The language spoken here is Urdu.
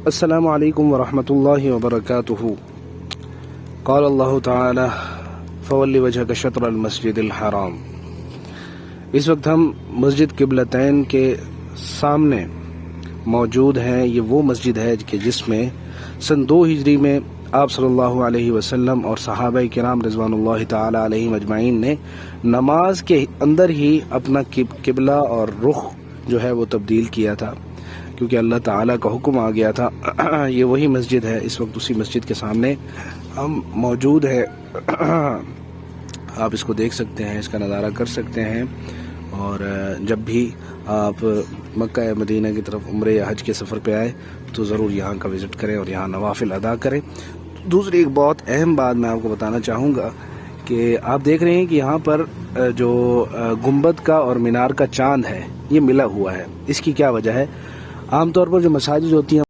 السلام علیکم ورحمۃ اللہ وبرکاتہ۔ قال اللہ تعالی فولی وجہک شطر المسجد الحرام۔ اس وقت ہم مسجد قبلتین کے سامنے موجود ہیں۔ یہ وہ مسجد ہے کہ جس میں سن 2 ہجری میں آپ صلی اللہ علیہ وسلم اور صحابہ کرام رضوان اللہ تعالی علیہم اجمعین نے نماز کے اندر ہی اپنا قبلہ اور رخ جو ہے وہ تبدیل کیا تھا، کیونکہ اللہ تعالیٰ کا حکم آ گیا تھا۔ یہ وہی مسجد ہے، اس وقت اسی مسجد کے سامنے ہم موجود ہیں۔ آپ اس کو دیکھ سکتے ہیں، اس کا نظارہ کر سکتے ہیں، اور جب بھی آپ مکہ یا مدینہ کی طرف عمرے یا حج کے سفر پہ آئے تو ضرور یہاں کا وزٹ کریں اور یہاں نوافل ادا کریں۔ دوسری ایک بہت اہم بات میں آپ کو بتانا چاہوں گا کہ آپ دیکھ رہے ہیں کہ یہاں پر جو گنبد کا اور مینار کا چاند ہے یہ ملا ہوا ہے۔ اس کی کیا وجہ ہے؟ عام طور پر جو مساجد ہوتی ہیں